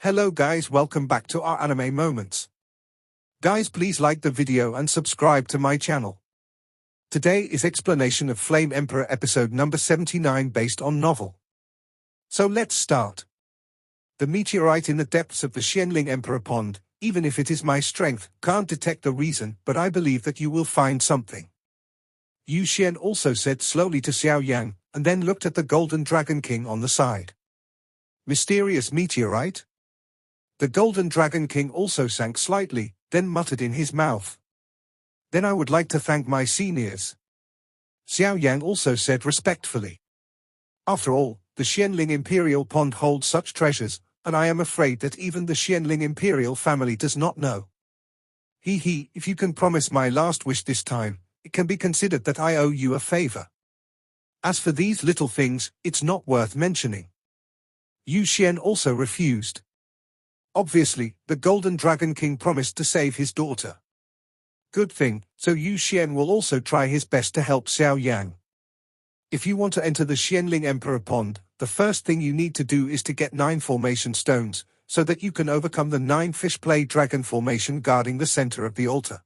Hello guys, welcome back to our anime moments. Guys, please like the video and subscribe to my channel. Today is explanation of Flame Emperor episode number 79 based on novel. So let's start. The meteorite in the depths of the Xianling Emperor Pond, even if it is my strength, can't detect the reason, but I believe that you will find something. Yu Xian also said slowly to Xiao Yan, and then looked at the Golden Dragon King on the side. Mysterious meteorite? The Golden Dragon King also sank slightly, then muttered in his mouth. Then I would like to thank my seniors. Xiao Yan also said respectfully. After all, the Xianling Imperial Pond holds such treasures, and I am afraid that even the Xianling Imperial family does not know. If you can promise my last wish this time, it can be considered that I owe you a favor. As for these little things, it's not worth mentioning. Yu Xian also refused. Obviously, the Golden Dragon King promised to save his daughter. Good thing, so Yu Xian will also try his best to help Xiao Yan. If you want to enter the Xianling Emperor Pond, the first thing you need to do is to get 9 formation stones, so that you can overcome the 9 fish play dragon formation guarding the center of the altar.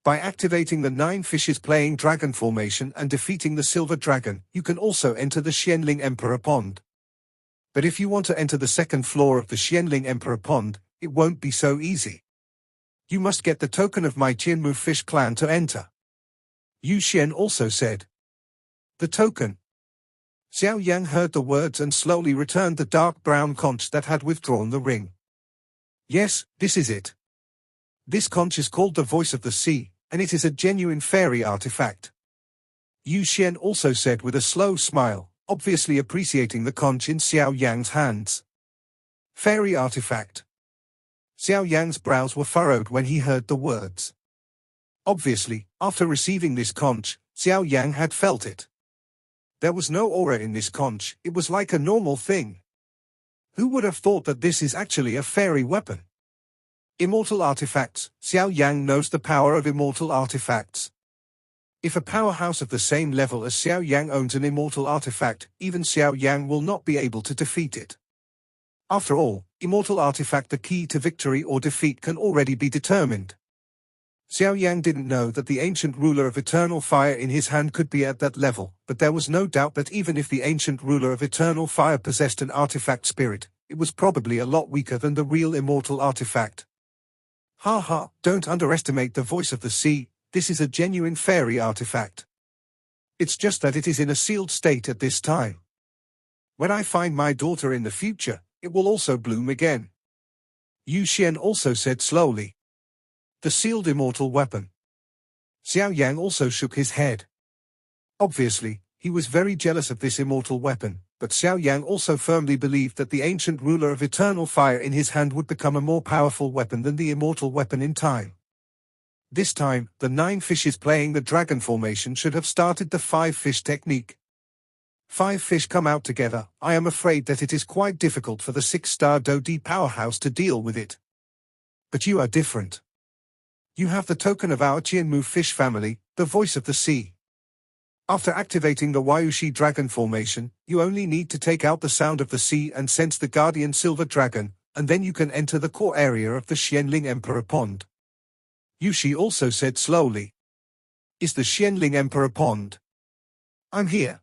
By activating the 9 fishes playing dragon formation and defeating the silver dragon, you can also enter the Xianling Emperor Pond. But if you want to enter the second floor of the Xianling Emperor Pond, it won't be so easy. You must get the token of my Qianmu fish clan to enter. Yu Xian also said. The token. Xiao Yang heard the words and slowly returned the dark brown conch that had withdrawn the ring. Yes, this is it. This conch is called the Voice of the Sea, and it is a genuine fairy artifact. Yu Xian also said with a slow smile, obviously appreciating the conch in Xiao Yang's hands. Fairy artifact. Xiao Yang's brows were furrowed when he heard the words. Obviously, after receiving this conch, Xiao Yang had felt it. There was no aura in this conch, it was like a normal thing. Who would have thought that this is actually a fairy weapon? Immortal artifacts. Xiao Yang knows the power of immortal artifacts. If a powerhouse of the same level as Xiao Yang owns an immortal artifact, even Xiao Yang will not be able to defeat it. After all, immortal artifact, the key to victory or defeat, can already be determined. Xiao Yang didn't know that the ancient ruler of eternal fire in his hand could be at that level, but there was no doubt that even if the ancient ruler of eternal fire possessed an artifact spirit, it was probably a lot weaker than the real immortal artifact. Don't underestimate the Voice of the Sea. This is a genuine fairy artifact. It's just that it is in a sealed state at this time. When I find my daughter in the future, it will also bloom again. Yu Xian also said slowly. The sealed immortal weapon. Xiao Yang also shook his head. Obviously, he was very jealous of this immortal weapon, but Xiao Yang also firmly believed that the ancient ruler of eternal fire in his hand would become a more powerful weapon than the immortal weapon in time. This time, the 9 fishes playing the dragon formation should have started the 5 fish technique. 5 fish come out together. I am afraid that it is quite difficult for the 6-star Do-D powerhouse to deal with it. But you are different. You have the token of our Qianmu fish family, the Voice of the Sea. After activating the Yushi dragon formation, you only need to take out the sound of the sea and sense the guardian silver dragon, and then you can enter the core area of the Xianling Emperor Pond. Yushi also said slowly. Is the Xianling Emperor Pond? I'm here.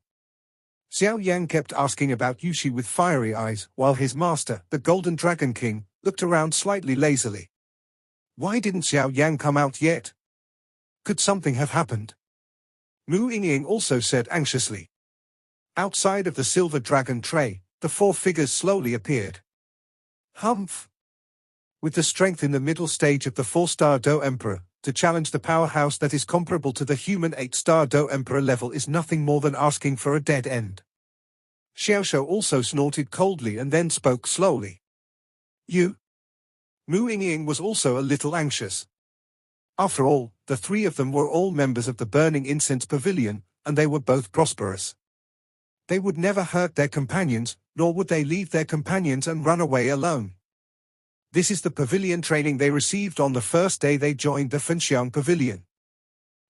Xiao Yang kept asking about Yushi with fiery eyes, while his master, the Golden Dragon King, looked around slightly lazily. Why didn't Xiao Yang come out yet? Could something have happened? Mu Yingying also said anxiously. Outside of the silver dragon tray, the 4 figures slowly appeared. Humph! With the strength in the middle stage of the 4-star Do Emperor, to challenge the powerhouse that is comparable to the human 8-star Do Emperor level is nothing more than asking for a dead end. Xiaoshou also snorted coldly and then spoke slowly. You? Mu Yingying was also a little anxious. After all, the 3 of them were all members of the Burning Incense Pavilion, and they were both prosperous. They would never hurt their companions, nor would they leave their companions and run away alone. This is the pavilion training they received on the first day they joined the Fenxiang Pavilion.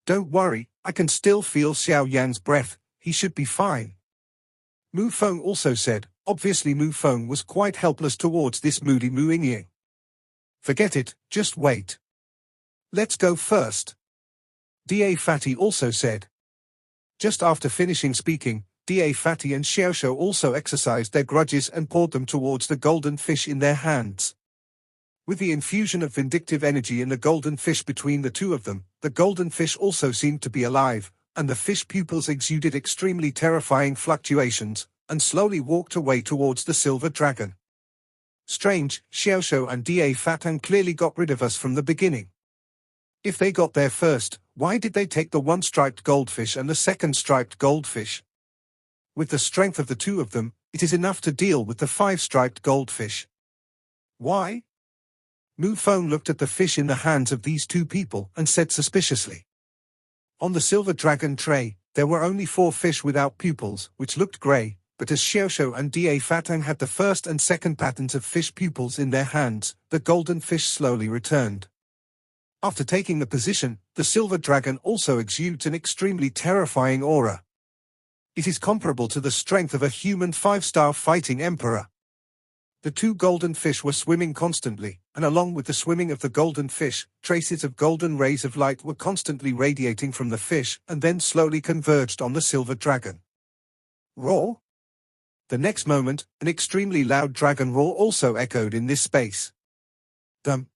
Don't worry, I can still feel Xiao Yan's breath, he should be fine. Mu Feng also said, Obviously Mu Feng was quite helpless towards this moody Mu Yingying. Forget it, just wait. Let's go first. Da Fatty also said. Just after finishing speaking, Da Fatty and Xiaoshou also exercised their grudges and poured them towards the golden fish in their hands. With the infusion of vindictive energy in the golden fish between the two of them, the golden fish also seemed to be alive, and the fish pupils exuded extremely terrifying fluctuations, and slowly walked away towards the silver dragon. Strange, Xiaoshou and Da Fatang clearly got rid of us from the beginning. If they got there first, why did they take the one striped goldfish and the second striped goldfish? With the strength of the two of them, it is enough to deal with the 5 striped goldfish. Why? Mu Feng looked at the fish in the hands of these two people and said suspiciously. On the silver dragon tray, there were only 4 fish without pupils, which looked grey, but as Xiaoshou and Da Fatang had the first and second patterns of fish pupils in their hands, the golden fish slowly returned. After taking the position, the silver dragon also exudes an extremely terrifying aura. It is comparable to the strength of a human 5-star fighting emperor. The two golden fish were swimming constantly, and along with the swimming of the golden fish, traces of golden rays of light were constantly radiating from the fish and then slowly converged on the silver dragon. Roar! The next moment, an extremely loud dragon roar also echoed in this space. Them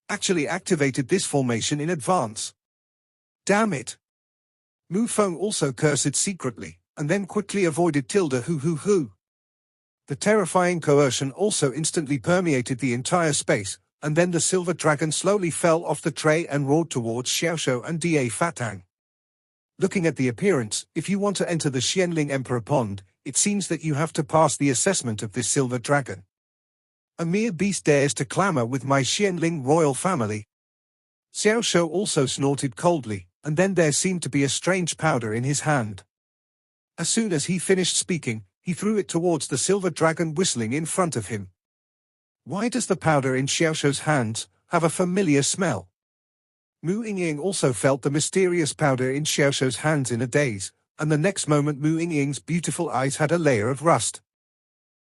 actually activated this formation in advance. Damn it! Mu Feng also cursed secretly, and then quickly avoided tilde hoo. The terrifying coercion also instantly permeated the entire space, and then the silver dragon slowly fell off the tray and roared towards Xiaoshou and Da Fatang. Looking at the appearance, if you want to enter the Xianling Emperor Pond, it seems that you have to pass the assessment of this silver dragon. A mere beast dares to clamor with my Xianling royal family. Xiaoshou also snorted coldly, and then there seemed to be a strange powder in his hand. As soon as he finished speaking, he threw it towards the silver dragon whistling in front of him. Why does the powder in Xiaoshou's hands have a familiar smell? Mu Yingying also felt the mysterious powder in Xiaoshou's hands in a daze, and the next moment Mu Yingying's beautiful eyes had a layer of rust.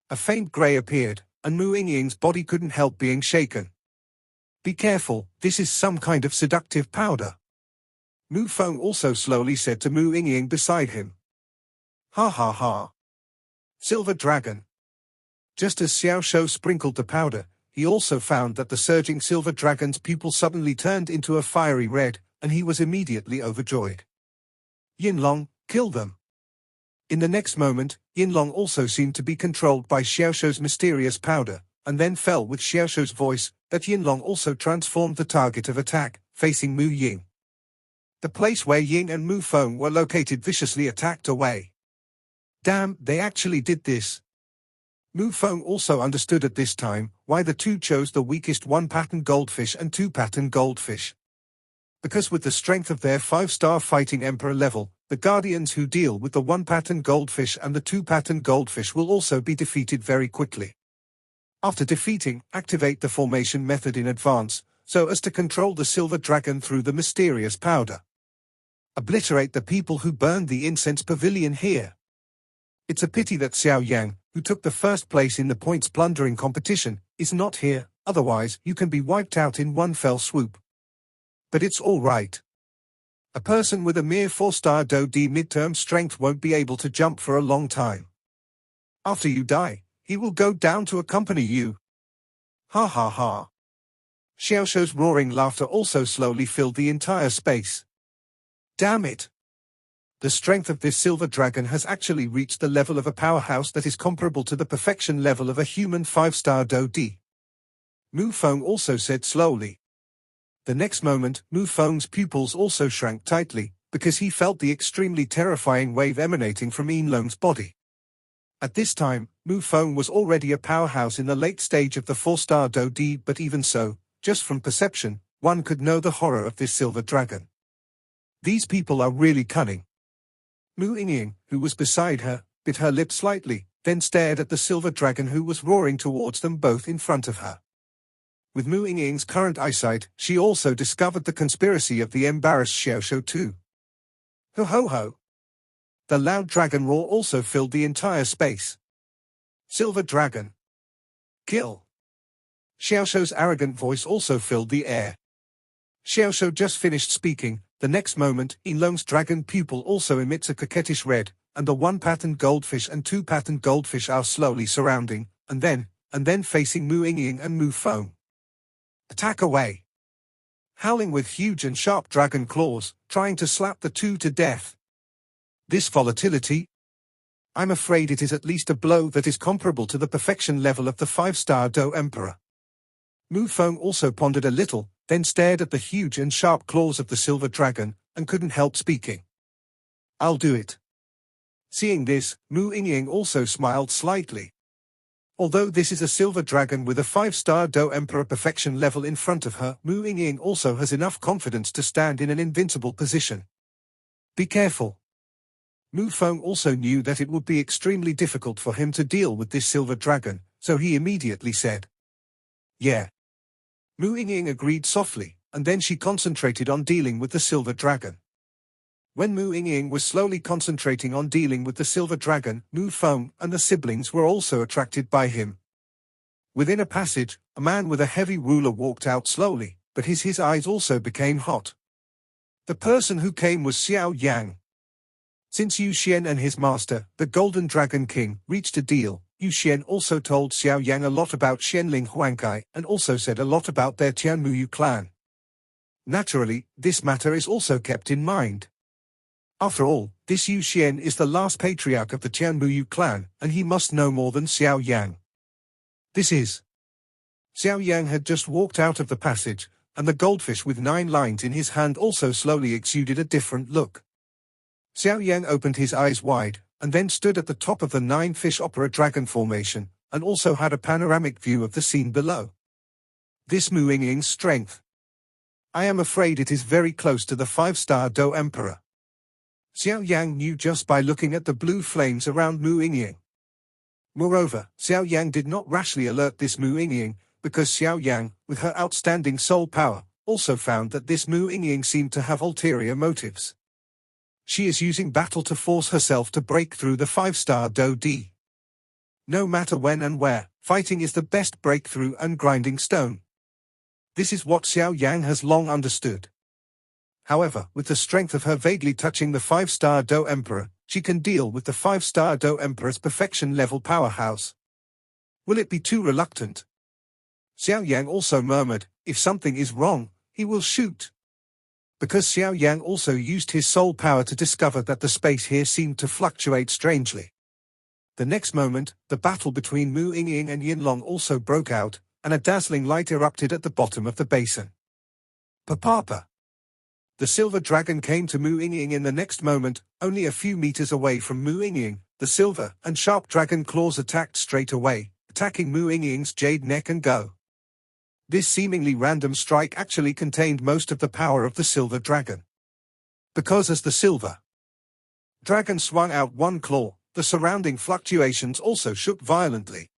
A faint grey appeared, and Mu Yingying's body couldn't help being shaken. Be careful, this is some kind of seductive powder. Mu Feng also slowly said to Mu Yingying beside him. Ha ha ha. Silver dragon. Just as Xiaoshou sprinkled the powder, he also found that the surging silver dragon's pupil suddenly turned into a fiery red, and he was immediately overjoyed. Yinlong, kill them. In the next moment, Yinlong also seemed to be controlled by Xiaoshou's mysterious powder, and then fell with Xiaoshou's voice, that Yinlong also transformed the target of attack, facing Mu Ying. The place where Ying and Mu Feng were located viciously attacked away. Damn, they actually did this. Mu Feng also understood at this time why the two chose the weakest 1-pattern goldfish and 2-pattern goldfish. Because with the strength of their 5-star fighting emperor level, the guardians who deal with the 1-pattern goldfish and the 2-pattern goldfish will also be defeated very quickly. After defeating, activate the formation method in advance, so as to control the silver dragon through the mysterious powder. Obliterate the people who burned the incense pavilion here. It's a pity that Xiao Yan, who took the first place in the points plundering competition, is not here, otherwise you can be wiped out in one fell swoop. But it's all right. A person with a mere 4-star Do-D midterm strength won't be able to jump for a long time. After you die, he will go down to accompany you. Ha ha ha. Xiaoshou's roaring laughter also slowly filled the entire space. Damn it. The strength of this silver dragon has actually reached the level of a powerhouse that is comparable to the perfection level of a human 5-star Do-D. Mu Feng also said slowly. The next moment, Mu Feng's pupils also shrank tightly, because he felt the extremely terrifying wave emanating from Yinlong's body. At this time, Mu Feng was already a powerhouse in the late stage of the 4-star Do-D, but even so, just from perception, one could know the horror of this silver dragon. These people are really cunning. Mu Yingying, who was beside her, bit her lip slightly, then stared at the silver dragon who was roaring towards them both in front of her. With Mu Yingying's current eyesight, she also discovered the conspiracy of the embarrassed Xiaoshou too. Ho ho ho! The loud dragon roar also filled the entire space. Silver Dragon. Kill. Xiao Shou's arrogant voice also filled the air. Xiao Shou just finished speaking. The next moment, Yinlong's dragon pupil also emits a coquettish red, and the one patterned goldfish and two patterned goldfish are slowly surrounding, and then facing Mu Yingying and Mu Feng. Attack away! Howling with huge and sharp dragon claws, trying to slap the two to death. This volatility? I'm afraid it is at least a blow that is comparable to the perfection level of the 5-star Do Emperor. Mu Feng also pondered a little, then stared at the huge and sharp claws of the silver dragon, and couldn't help speaking. I'll do it. Seeing this, Mu Yingying also smiled slightly. Although this is a silver dragon with a 5-star Do Emperor perfection level in front of her, Mu Yingying also has enough confidence to stand in an invincible position. Be careful. Mu Feng also knew that it would be extremely difficult for him to deal with this silver dragon, so he immediately said, "Yeah." Mu Yingying agreed softly, and then she concentrated on dealing with the silver dragon. When Mu Yingying was slowly concentrating on dealing with the silver dragon, Mu Feng and the siblings were also attracted by him. Within a passage, a man with a heavy ruler walked out slowly, but his eyes also became hot. The person who came was Xiao Yan. Since Yu Xian and his master, the Golden Dragon King, reached a deal, Yu Xian also told Xiao Yang a lot about Xianling Huangkai and also said a lot about their Tianmuyu clan. Naturally, this matter is also kept in mind. After all, this Yu Xian is the last patriarch of the Tianmuyu clan, and he must know more than Xiao Yang. Xiao Yang had just walked out of the passage, and the goldfish with 9 lines in his hand also slowly exuded a different look. Xiao Yang opened his eyes wide, and then stood at the top of the 9-fish opera dragon formation, and also had a panoramic view of the scene below. This Mu Yingying's strength. I am afraid it is very close to the 5-star Do Emperor. Xiao Yang knew just by looking at the blue flames around Mu Yingying. Moreover, Xiao Yang did not rashly alert this Mu Yingying, because Xiao Yang, with her outstanding soul power, also found that this Mu Yingying seemed to have ulterior motives. She is using battle to force herself to break through the 5-star Do D. No matter when and where, fighting is the best breakthrough and grinding stone. This is what Xiao Yang has long understood. However, with the strength of her vaguely touching the 5-star Do Emperor, she can deal with the 5-star Do Emperor's perfection-level powerhouse. Will it be too reluctant? Xiao Yang also murmured, if something is wrong, he will shoot. Because Xiao Yang also used his soul power to discover that the space here seemed to fluctuate strangely. The next moment, the battle between Mu Yingying and Yinlong also broke out, and a dazzling light erupted at the bottom of the basin. Papa! The silver dragon came to Mu Yingying in the next moment, only a few meters away from Mu Yingying. The silver and sharp dragon claws attacked straight away, attacking Mu Yingying's jade neck and go. This seemingly random strike actually contained most of the power of the silver dragon. Because as the silver dragon swung out one claw, the surrounding fluctuations also shook violently.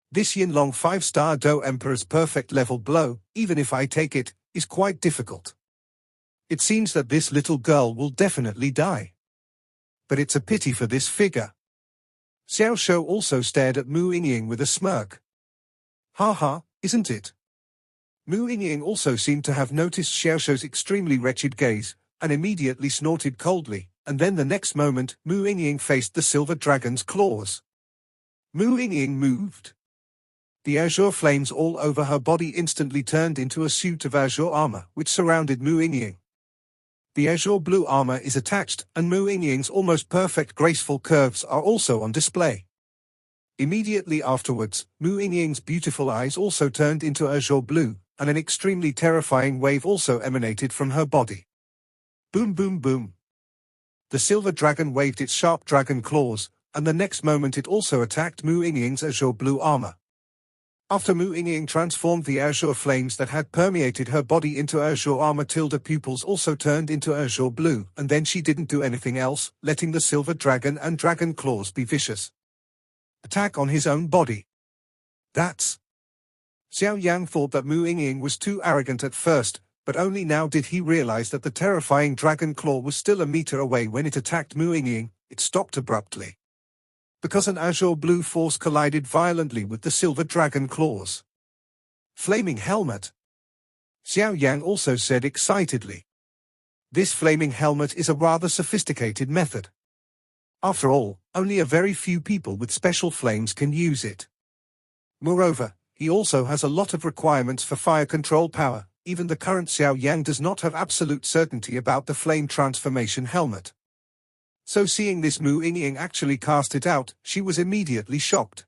This Yinlong 5-star Do Emperor's perfect level blow, even if I take it, is quite difficult. It seems that this little girl will definitely die. But it's a pity for this figure. Xiao Shou also stared at Mu Yingying with a smirk. Ha, isn't it? Mu Yingying also seemed to have noticed Xiao Shou's extremely wretched gaze, and immediately snorted coldly, and then the next moment, Mu Yingying faced the silver dragon's claws. Mu Yingying moved. The azure flames all over her body instantly turned into a suit of azure armor, which surrounded Mu Yingying. The azure blue armor is attached, and Mu Yingying's almost perfect graceful curves are also on display. Immediately afterwards, Mu Yingying's beautiful eyes also turned into azure blue, and an extremely terrifying wave also emanated from her body. Boom boom boom. The silver dragon waved its sharp dragon claws, and the next moment it also attacked Mu Yingying's azure blue armor. After Mu Yingying transformed the azure flames that had permeated her body into azure armor till the pupils also turned into azure blue, and then she didn't do anything else, letting the silver dragon and dragon claws be vicious. Attack on his own body. That's... Xiao Yang thought that Mu Yingying was too arrogant at first, but only now did he realize that the terrifying dragon claw was still a meter away when it attacked Mu Yingying. It stopped abruptly. because an azure blue force collided violently with the silver dragon claws. Flaming helmet, Xiao Yan also said excitedly. This flaming helmet is a rather sophisticated method. After all, only a very few people with special flames can use it. Moreover, he also has a lot of requirements for fire control power. Even the current Xiao Yan does not have absolute certainty about the flame transformation helmet. So seeing this Mu Yingying actually cast it out, she was immediately shocked.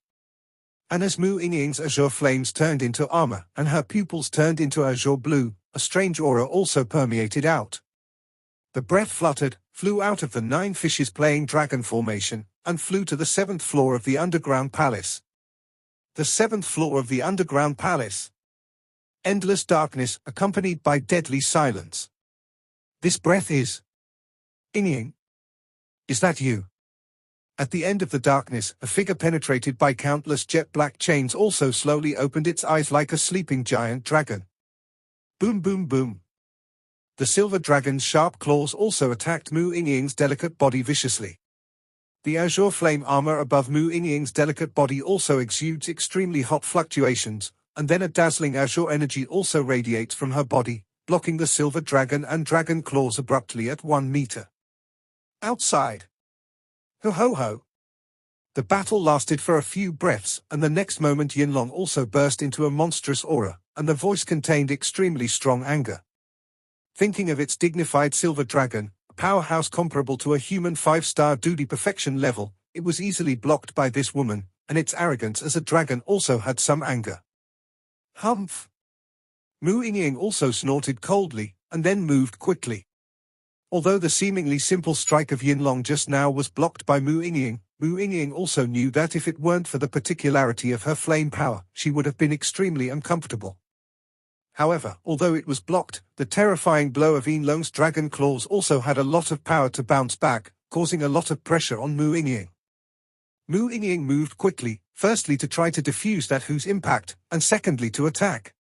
And as Mu Yingying's azure flames turned into armor and her pupils turned into azure blue, a strange aura also permeated out. The breath fluttered, flew out of the 9 fishes playing dragon formation, and flew to the 7th floor of the underground palace. The 7th floor of the underground palace. Endless darkness accompanied by deadly silence. This breath is... Yingying. Is that you? At the end of the darkness, a figure penetrated by countless jet-black chains also slowly opened its eyes like a sleeping giant dragon. Boom boom boom. The silver dragon's sharp claws also attacked Mu Yingying's delicate body viciously. The azure flame armor above Mu Yingying's delicate body also exudes extremely hot fluctuations, and then a dazzling azure energy also radiates from her body, blocking the silver dragon and dragon claws abruptly at 1 meter. Outside. Ho ho ho. The battle lasted for a few breaths, and the next moment Yinlong also burst into a monstrous aura, and the voice contained extremely strong anger. Thinking of its dignified silver dragon, a powerhouse comparable to a human 5-star duty perfection level, it was easily blocked by this woman, and its arrogance as a dragon also had some anger. Humph! Mu Yingying also snorted coldly, and then moved quickly. Although the seemingly simple strike of Yinlong just now was blocked by Mu Yingying also knew that if it weren't for the particularity of her flame power, she would have been extremely uncomfortable. However, although it was blocked, the terrifying blow of Yinlong's dragon claws also had a lot of power to bounce back, causing a lot of pressure on Mu Yingying. Mu Yingying moved quickly, firstly to try to defuse that whose impact, and secondly to attack.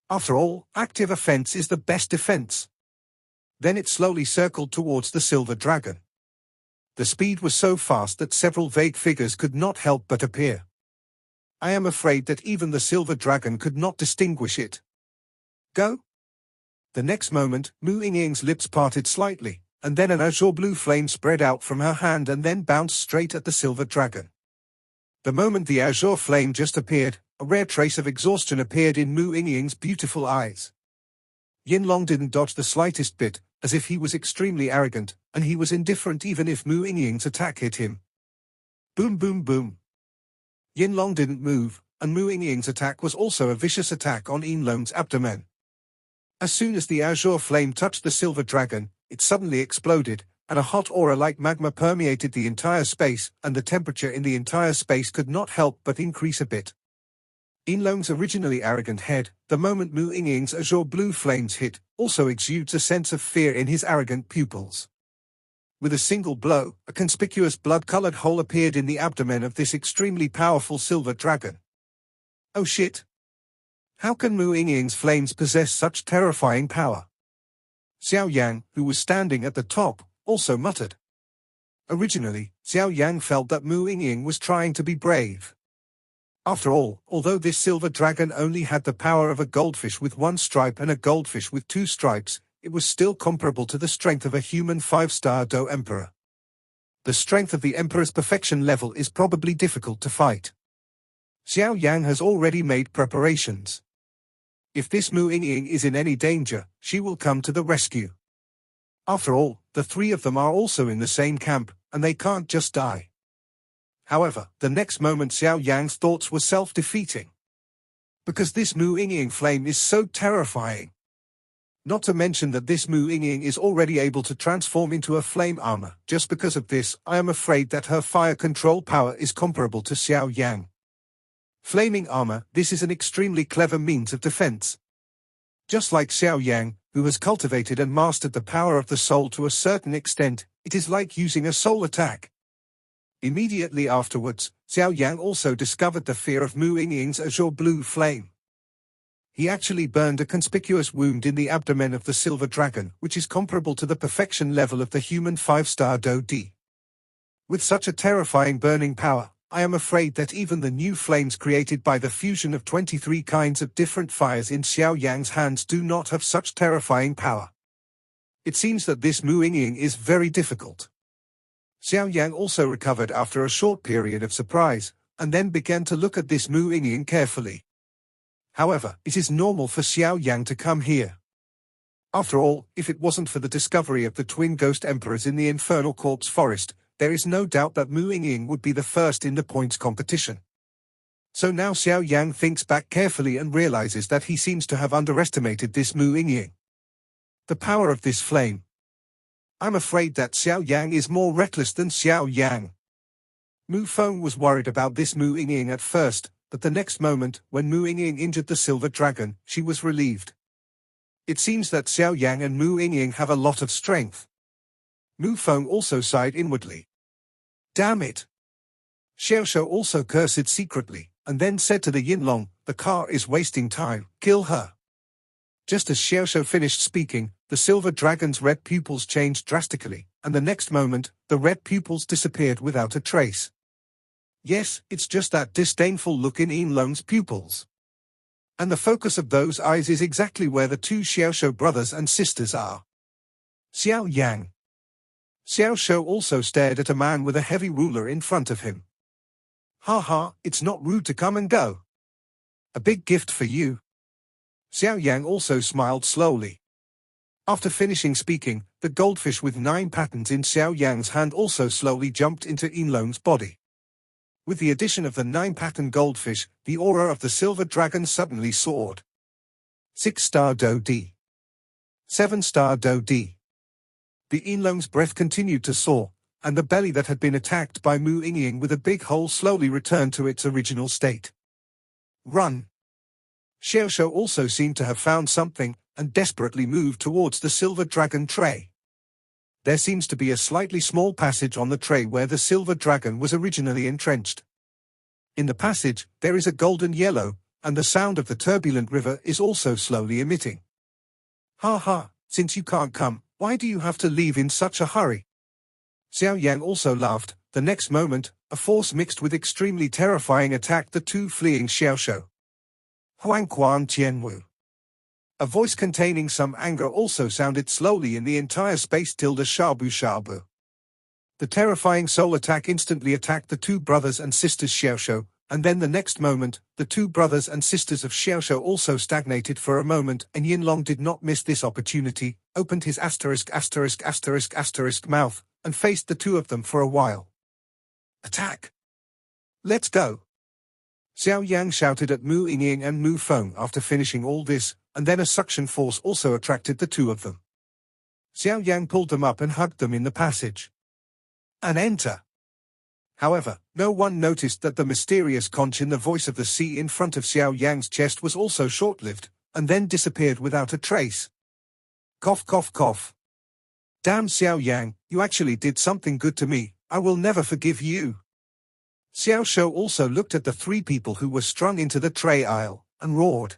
After all, active offense is the best defense. Then it slowly circled towards the silver dragon. The speed was so fast that several vague figures could not help but appear. I am afraid that even the silver dragon could not distinguish it. Go! The next moment, Mu Yingying's lips parted slightly, and then an azure blue flame spread out from her hand and then bounced straight at the silver dragon. The moment the azure flame just appeared, a rare trace of exhaustion appeared in Mu Yingying's beautiful eyes. Yinlong didn't dodge the slightest bit, as if he was extremely arrogant, and he was indifferent even if Mu Yingying's attack hit him. Boom boom boom. Yinlong didn't move, and Mu Yingying's attack was also a vicious attack on Yinlong's abdomen. As soon as the azure flame touched the silver dragon, it suddenly exploded, and a hot aura like magma permeated the entire space, and the temperature in the entire space could not help but increase a bit. Yinlong's originally arrogant head, the moment Mu Yingying's azure blue flames hit, also exudes a sense of fear in his arrogant pupils. With a single blow, a conspicuous blood-colored hole appeared in the abdomen of this extremely powerful silver dragon. Oh shit! How can Mu Yingying's flames possess such terrifying power? Xiao Yan, who was standing at the top, also muttered. Originally, Xiao Yan felt that Mu Yingying was trying to be brave. After all, although this silver dragon only had the power of a goldfish with 1 stripe and a goldfish with 2 stripes, it was still comparable to the strength of a human 5-star Do Emperor. The strength of the Emperor's perfection level is probably difficult to fight. Xiao Yan has already made preparations. If this Mu Yingying is in any danger, she will come to the rescue. After all, the 3 of them are also in the same camp, and they can't just die. However, the next moment Xiao Yan's thoughts were self-defeating. Because this Mu Yingying flame is so terrifying. Not to mention that this Mu Yingying is already able to transform into a flame armor. Just because of this, I am afraid that her fire control power is comparable to Xiao Yan. Flaming armor, this is an extremely clever means of defense. Just like Xiao Yan, who has cultivated and mastered the power of the soul to a certain extent, it is like using a soul attack. Immediately afterwards, Xiao Yan also discovered the fear of Mu Yingying's azure blue flame. He actually burned a conspicuous wound in the abdomen of the silver dragon, which is comparable to the perfection level of the human 5-star Do D. With such a terrifying burning power, I am afraid that even the new flames created by the fusion of 23 kinds of different fires in Xiao Yang's hands do not have such terrifying power. It seems that this Mu Ying is very difficult. Xiao Yang also recovered after a short period of surprise, and then began to look at this Mu Ying carefully. However, it is normal for Xiao Yang to come here. After all, if it wasn't for the discovery of the twin ghost emperors in the infernal corpse forest, there is no doubt that Mu Ying would be the first in the points competition. So now Xiao Yang thinks back carefully and realizes that he seems to have underestimated this Mu Ying. The power of this flame. I'm afraid that Xiao Yang is more reckless than Xiao Yang. Mu Feng was worried about this Mu Ying at first, but the next moment, when Mu Ying injured the silver dragon, she was relieved. It seems that Xiao Yang and Mu Ying have a lot of strength. Mu Feng also sighed inwardly. Damn it! Xiaoshou also cursed secretly, and then said to the Yinlong, the car is wasting time, kill her. Just as Xiaoshou finished speaking, the silver dragon's red pupils changed drastically, and the next moment, the red pupils disappeared without a trace. Yes, it's just that disdainful look in Yinlong's pupils. And the focus of those eyes is exactly where the two Xiaoshou brothers and sisters are. Xiao Yang. Xiaoshou also stared at a man with a heavy ruler in front of him. Ha ha, it's not rude to come and go. A big gift for you. Xiao Yang also smiled slowly. After finishing speaking, the goldfish with 9 patterns in Xiao Yang's hand also slowly jumped into Yinlong's body. With the addition of the 9-pattern goldfish, the aura of the silver dragon suddenly soared. 6-star Do D. 7-star Do D. The Yinlong's breath continued to soar, and the belly that had been attacked by Mu Ying with a big hole slowly returned to its original state. Run! Xiaoshou also seemed to have found something, and desperately moved towards the silver dragon tray. There seems to be a slightly small passage on the tray where the silver dragon was originally entrenched. In the passage, there is a golden yellow, and the sound of the turbulent river is also slowly emitting. Ha ha, since you can't come, why do you have to leave in such a hurry? Xiao Yang also laughed. The next moment, a force mixed with extremely terrifying attacked the two fleeing Xiaoshou. Huang Quan Tianwu. A voice containing some anger also sounded slowly in the entire space. Shabu Shabu. The terrifying soul attack instantly attacked the two brothers and sisters Xiaoshou, and then the next moment, the two brothers and sisters of Xiaoshou also stagnated for a moment, and Yinlong did not miss this opportunity, opened his ***** mouth, and faced the two of them for a while. Attack! Let's go! Xiao Yang shouted at Mu Ying and Mu Feng after finishing all this, and then a suction force also attracted the two of them. Xiao Yang pulled them up and hugged them in the passage. And enter! However, no one noticed that the mysterious conch in the voice of the sea in front of Xiao Yang's chest was also short-lived, and then disappeared without a trace. Cough cough cough. Damn Xiao Yang, you actually did something good to me, I will never forgive you. Xiaoshou also looked at the 3 people who were strung into the tray aisle, and roared.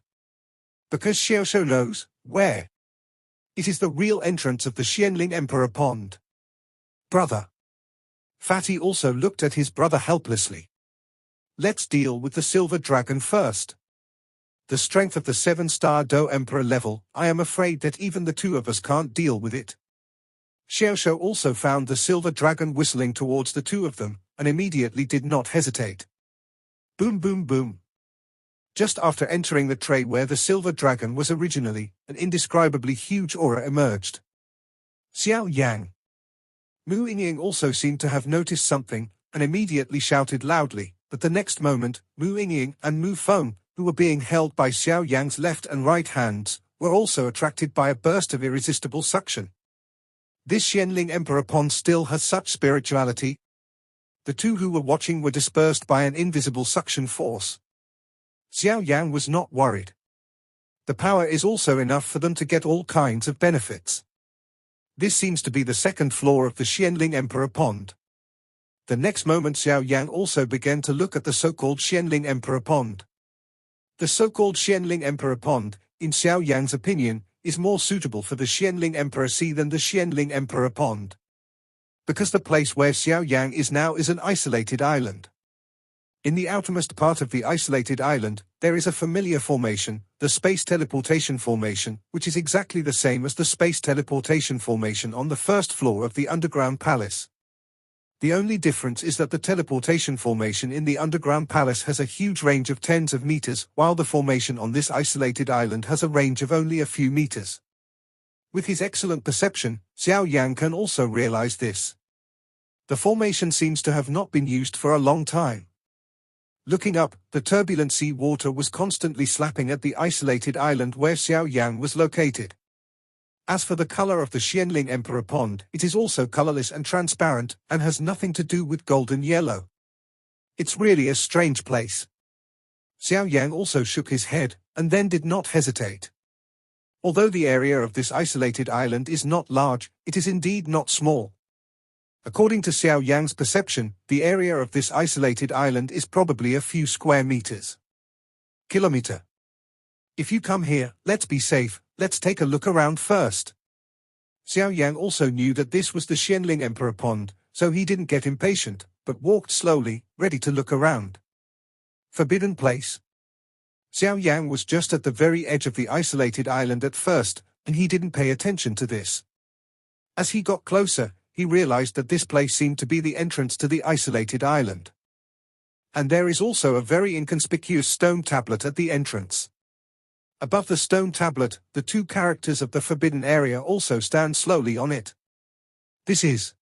Because Xiaoshou knows, where? It is the real entrance of the Xianling Emperor Pond. Brother. Fatty also looked at his brother helplessly. Let's deal with the silver dragon first. The strength of the 7-star Do Emperor level, I am afraid that even the two of us can't deal with it. Xiaoshou also found the silver dragon whistling towards the two of them, and immediately did not hesitate. Boom boom boom. Just after entering the tray where the silver dragon was originally, an indescribably huge aura emerged. Xiao Yang. Mu Ying also seemed to have noticed something, and immediately shouted loudly, but the next moment, Mu Ying and Mu Feng, who were being held by Xiao Yang's left and right hands, were also attracted by a burst of irresistible suction. This Xianling Emperor Pond still has such spirituality. The two who were watching were dispersed by an invisible suction force. Xiao Yang was not worried. The power is also enough for them to get all kinds of benefits. This seems to be the second floor of the Xianling Emperor Pond. The next moment Xiao Yang also began to look at the so-called Xianling Emperor Pond. The so-called Xianling Emperor Pond, in Xiao Yang's opinion, is more suitable for the Xianling Emperor Sea than the Xianling Emperor Pond. because the place where Xiao Yan is now is an isolated island. In the outermost part of the isolated island, there is a familiar formation, the space teleportation formation, which is exactly the same as the space teleportation formation on the first floor of the underground palace. The only difference is that the teleportation formation in the underground palace has a huge range of tens of meters, while the formation on this isolated island has a range of only a few meters. With his excellent perception, Xiao Yan can also realize this. The formation seems to have not been used for a long time. Looking up, the turbulent sea water was constantly slapping at the isolated island where Xiao Yan was located. As for the color of the Xianling Emperor Pond, it is also colorless and transparent, and has nothing to do with golden yellow. It's really a strange place. Xiao Yan also shook his head, and then did not hesitate. Although the area of this isolated island is not large, it is indeed not small. According to Xiao Yan's perception, the area of this isolated island is probably a few square meters. Kilometer. If you come here, let's be safe, let's take a look around first. Xiao Yan also knew that this was the Xianling Emperor Pond, so he didn't get impatient, but walked slowly, ready to look around. Forbidden place. Xiao Yan was just at the very edge of the isolated island at first, and he didn't pay attention to this. As he got closer, he realized that this place seemed to be the entrance to the isolated island. And there is also a very inconspicuous stone tablet at the entrance. Above the stone tablet, the two characters of the forbidden area also stand slowly on it. This is.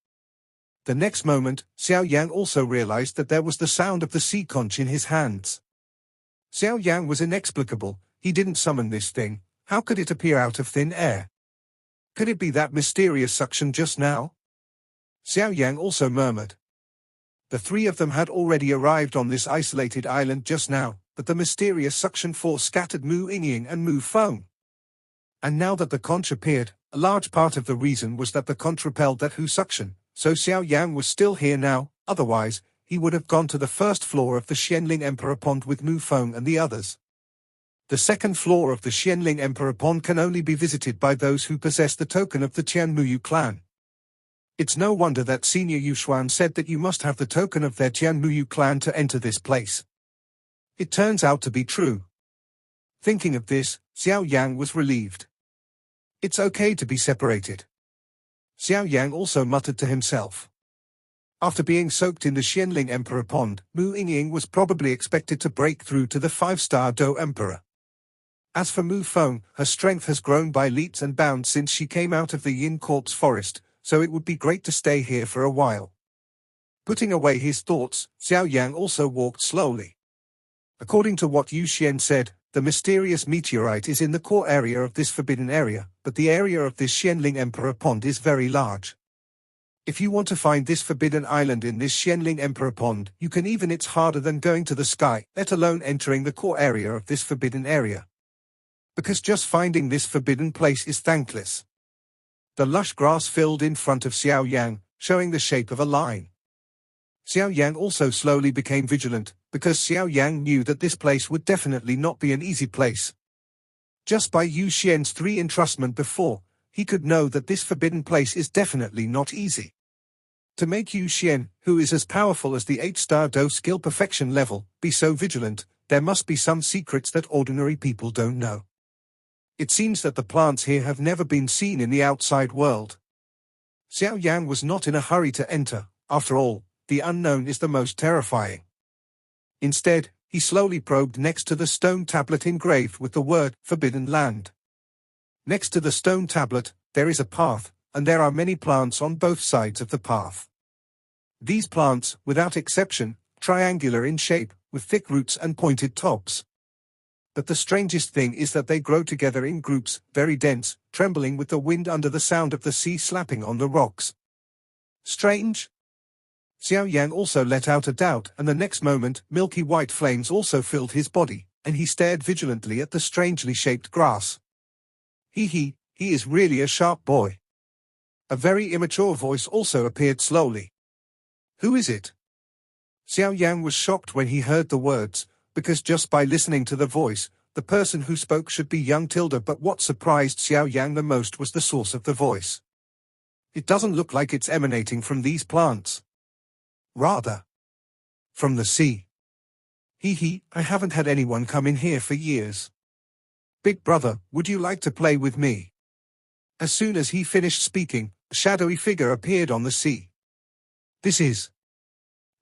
The next moment, Xiao Yan also realized that there was the sound of the sea conch in his hands. Xiao Yan was inexplicable, he didn't summon this thing, how could it appear out of thin air? Could it be that mysterious suction just now? Xiao Yan also murmured. The three of them had already arrived on this isolated island just now, but the mysterious suction force scattered Mu Yingying and Mu Feng. And now that the conch appeared, a large part of the reason was that the conch repelled that Hu suction, so Xiao Yan was still here now, otherwise, he would have gone to the first floor of the Xianling Emperor Pond with Mu Feng and the others. The second floor of the Xianling Emperor Pond can only be visited by those who possess the token of the Tianmuyu clan. It's no wonder that Senior Yushuan said that you must have the token of their Tianmuyu clan to enter this place. It turns out to be true. Thinking of this, Xiao Yang was relieved. It's okay to be separated. Xiao Yang also muttered to himself. After being soaked in the Xianling Emperor Pond, Mu Yingying was probably expected to break through to the 5-star Do Emperor. As for Mu Feng, her strength has grown by leaps and bounds since she came out of the Yin Corpse forest, so it would be great to stay here for a while. Putting away his thoughts, Xiao Yang also walked slowly. According to what Yu Xian said, the mysterious meteorite is in the core area of this forbidden area, but the area of this Xianling Emperor Pond is very large. If you want to find this forbidden island in this Xianling Emperor Pond, you can even it's harder than going to the sky, let alone entering the core area of this forbidden area. Because just finding this forbidden place is thankless. The lush grass filled in front of Xiao Yang, showing the shape of a line. Xiao Yang also slowly became vigilant, because Xiao Yang knew that this place would definitely not be an easy place. Just by Yu Xian's 3 entrustment before, he could know that this forbidden place is definitely not easy. To make Yu Xian, who is as powerful as the 8-star Do skill perfection level, be so vigilant, there must be some secrets that ordinary people don't know. It seems that the plants here have never been seen in the outside world. Xiao Yan was not in a hurry to enter, after all, the unknown is the most terrifying. Instead, he slowly probed next to the stone tablet engraved with the word, Forbidden Land. Next to the stone tablet, there is a path, and there are many plants on both sides of the path. These plants, without exception, triangular in shape, with thick roots and pointed tops. But the strangest thing is that they grow together in groups, very dense, trembling with the wind under the sound of the sea slapping on the rocks. Strange? Xiao Yang also let out a doubt, and the next moment, milky white flames also filled his body, and he stared vigilantly at the strangely shaped grass. He is really a sharp boy. A very immature voice also appeared slowly. Who is it? Xiao Yang was shocked when he heard the words, because just by listening to the voice, the person who spoke should be young Tilda, but what surprised Xiao Yang the most was the source of the voice. It doesn't look like it's emanating from these plants. Rather, from the sea. I haven't had anyone come in here for years. Big brother, would you like to play with me? As soon as he finished speaking, a shadowy figure appeared on the sea. This is.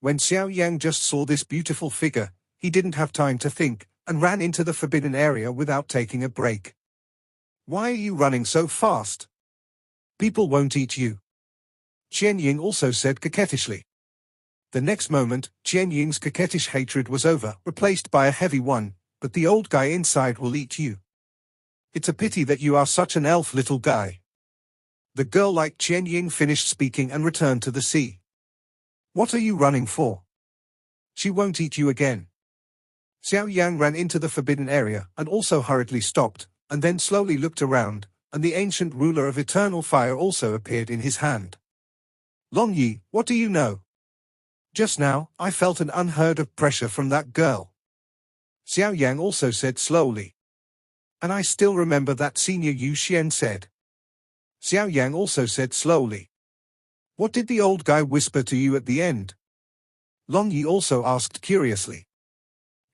When Xiao Yan just saw this beautiful figure, he didn't have time to think, and ran into the forbidden area without taking a break. Why are you running so fast? People won't eat you. Qian Ying also said coquettishly. The next moment, Qian Ying's coquettish hatred was over, replaced by a heavy one, but the old guy inside will eat you. It's a pity that you are such an elf little guy. The girl like Qian Ying finished speaking and returned to the sea. What are you running for? She won't eat you again. Xiao Yan ran into the forbidden area and also hurriedly stopped, and then slowly looked around, and the ancient ruler of eternal fire also appeared in his hand. Long Yi, what do you know? Just now, I felt an unheard of pressure from that girl. Xiao Yang also said slowly. And I still remember that Senior Yu Xian said. Xiao Yang also said slowly. What did the old guy whisper to you at the end? Long Yi also asked curiously.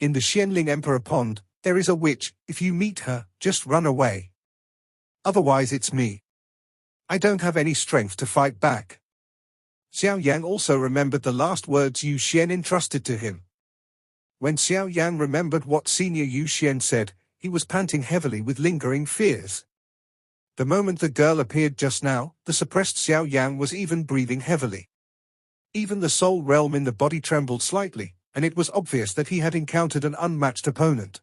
In the Xianling Emperor Pond, there is a witch. If you meet her, just run away. Otherwise it's me. I don't have any strength to fight back. Xiao Yang also remembered the last words Yu Xian entrusted to him. When Xiao Yang remembered what Senior Yu Xian said, he was panting heavily with lingering fears. The moment the girl appeared just now, the suppressed Xiao Yang was even breathing heavily. Even the soul realm in the body trembled slightly, and it was obvious that he had encountered an unmatched opponent.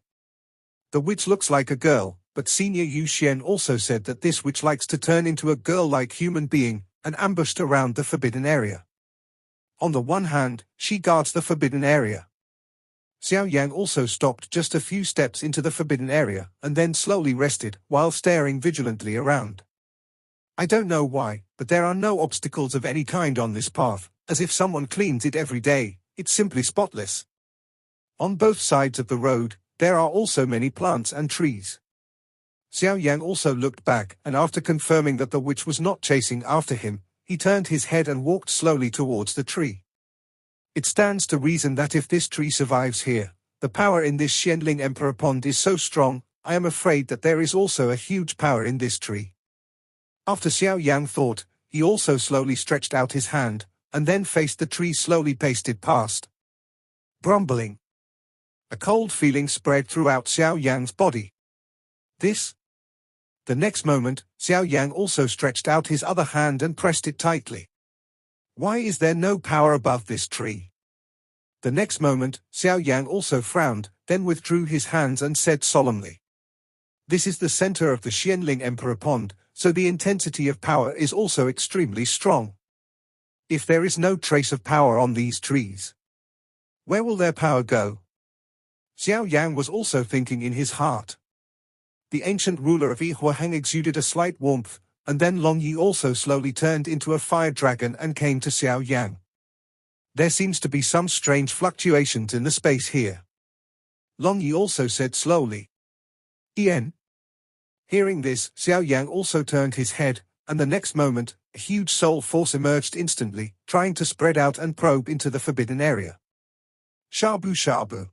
The witch looks like a girl, but Senior Yu Xian also said that this witch likes to turn into a girl-like human being, and ambushed around the forbidden area. On the one hand, she guards the forbidden area. Xiao Yang also stopped just a few steps into the forbidden area, and then slowly rested, while staring vigilantly around. I don't know why, but there are no obstacles of any kind on this path, as if someone cleans it every day. It's simply spotless. On both sides of the road, there are also many plants and trees. Xiao Yang also looked back, and after confirming that the witch was not chasing after him, he turned his head and walked slowly towards the tree. It stands to reason that if this tree survives here, the power in this Xianling Emperor Pond is so strong, I am afraid that there is also a huge power in this tree. After Xiao Yang thought, he also slowly stretched out his hand, and then faced the tree slowly pasted past. Grumbling. A cold feeling spread throughout Xiao Yang's body. This? The next moment, Xiao Yang also stretched out his other hand and pressed it tightly. Why is there no power above this tree? The next moment, Xiao Yang also frowned, then withdrew his hands and said solemnly. This is the center of the Xianling Emperor Pond, so the intensity of power is also extremely strong. If there is no trace of power on these trees, where will their power go? Xiao Yang was also thinking in his heart. The ancient ruler of Yihuaheng exuded a slight warmth, and then Long Yi also slowly turned into a fire dragon and came to Xiao Yang. There seems to be some strange fluctuations in the space here. Long Yi also said slowly. Yen. Hearing this, Xiao Yang also turned his head, and the next moment, a huge soul force emerged instantly, trying to spread out and probe into the forbidden area. Shabu Shabu.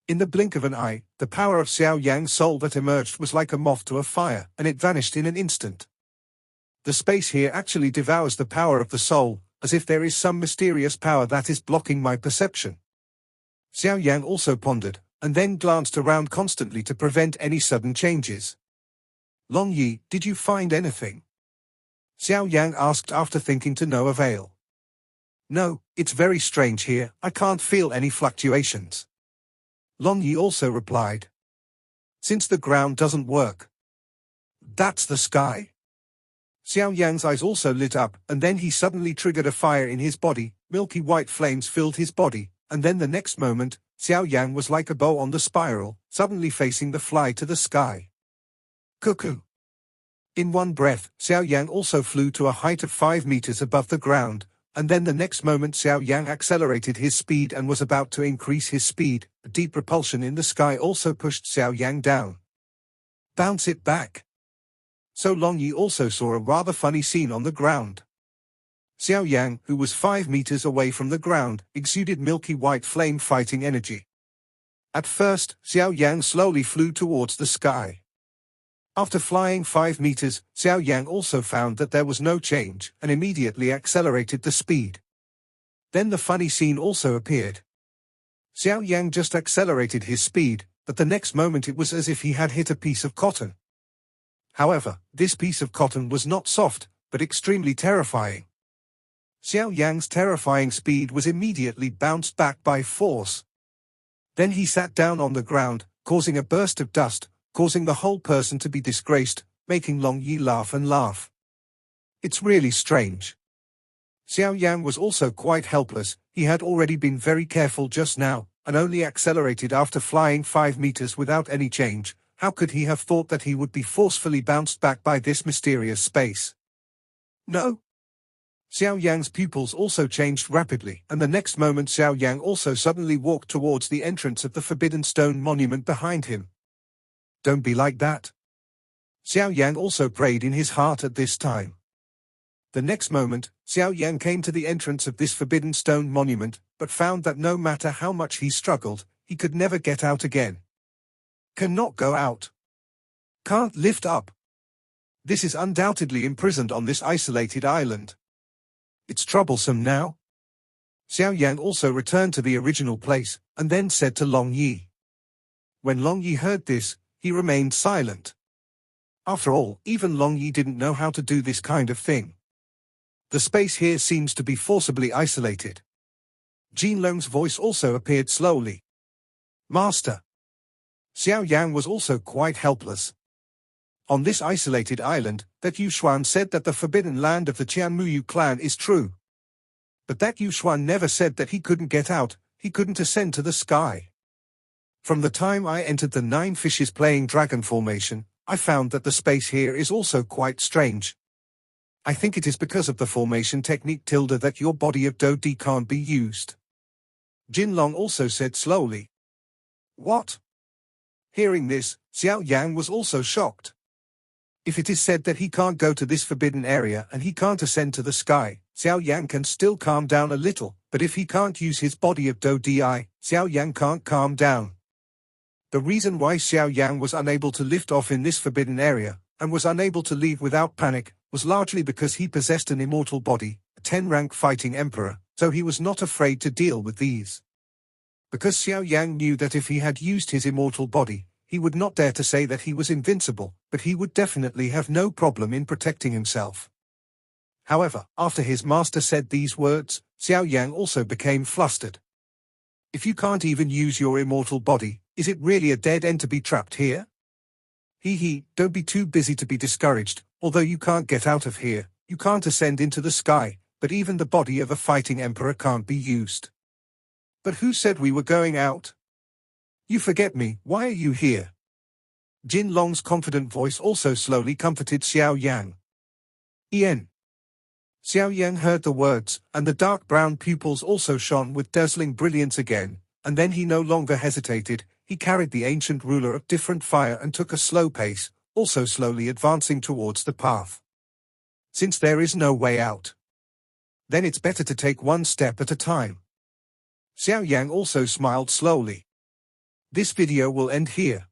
In the blink of an eye, the power of Xiao Yang's soul that emerged was like a moth to a fire, and it vanished in an instant. The space here actually devours the power of the soul, as if there is some mysterious power that is blocking my perception. Xiao Yang also pondered, and then glanced around constantly to prevent any sudden changes. Long Yi, did you find anything? Xiao Yang asked after thinking to no avail. No, it's very strange here, I can't feel any fluctuations. Long Yi also replied. Since the ground doesn't work. That's the sky. Xiao Yang's eyes also lit up, and then he suddenly triggered a fire in his body, milky white flames filled his body, and then the next moment, Xiao Yang was like a bow on the spiral, suddenly facing the fly to the sky. Cuckoo. In one breath, Xiao Yang also flew to a height of 5 meters above the ground, and then the next moment Xiao Yang accelerated his speed and was about to increase his speed. A deep repulsion in the sky also pushed Xiao Yang down. Bounce it back. so Long Yi also saw a rather funny scene on the ground. Xiao Yan, who was 5 meters away from the ground, exuded milky white flame fighting energy. At first, Xiao Yan slowly flew towards the sky. After flying 5 meters, Xiao Yan also found that there was no change and immediately accelerated the speed. Then the funny scene also appeared. Xiao Yan just accelerated his speed, but the next moment it was as if he had hit a piece of cotton. However, this piece of cotton was not soft, but extremely terrifying. Xiao Yan's terrifying speed was immediately bounced back by force. Then he sat down on the ground, causing a burst of dust, causing the whole person to be disgraced, making Long Yi laugh and laugh. It's really strange. Xiao Yan was also quite helpless. He had already been very careful just now, and only accelerated after flying 5 meters without any change. How could he have thought that he would be forcefully bounced back by this mysterious space? No. Xiao Yan's pupils also changed rapidly, and the next moment Xiao Yan also suddenly walked towards the entrance of the Forbidden Stone monument behind him. Don't be like that. Xiao Yan also prayed in his heart at this time. The next moment, Xiao Yan came to the entrance of this Forbidden Stone monument, but found that no matter how much he struggled, he could never get out again. Cannot go out. Can't lift up. This is undoubtedly imprisoned on this isolated island. It's troublesome now. Xiao Yan also returned to the original place, and then said to Long Yi. When Long Yi heard this, he remained silent. After all, even Long Yi didn't know how to do this kind of thing. The space here seems to be forcibly isolated. Jinlong's voice also appeared slowly. Master. Xiao Yan was also quite helpless. On this isolated island, that Yuxuan said that the forbidden land of the Qianmuyu clan is true. But that Yuxuan never said that he couldn't get out, he couldn't ascend to the sky. From the time I entered the 9 fishes playing dragon formation, I found that the space here is also quite strange. I think it is because of the formation technique tilde that your body of Do-Di can't be used. Jinlong also said slowly. What? Hearing this, Xiao Yan was also shocked. If it is said that he can't go to this forbidden area and he can't ascend to the sky, Xiao Yan can still calm down a little, but if he can't use his body of Do-Di, Xiao Yan can't calm down. The reason why Xiao Yan was unable to lift off in this forbidden area, and was unable to leave without panic, was largely because he possessed an immortal body, a 10-rank fighting emperor, so he was not afraid to deal with these. Because Xiao Yan knew that if he had used his immortal body, he would not dare to say that he was invincible, but he would definitely have no problem in protecting himself. However, after his master said these words, Xiao Yan also became flustered. If you can't even use your immortal body, is it really a dead end to be trapped here? Don't be too busy to be discouraged. Although you can't get out of here, you can't ascend into the sky, but even the body of a fighting emperor can't be used. But who said we were going out? You forget me, why are you here? Jinlong's confident voice also slowly comforted Xiao Yan. Yen. Xiao Yan heard the words, and the dark brown pupils also shone with dazzling brilliance again, and then he no longer hesitated. He carried the ancient ruler of different fire and took a slow pace, also slowly advancing towards the path. Since there is no way out, then it's better to take one step at a time. Xiao Yan also smiled slowly. This video will end here.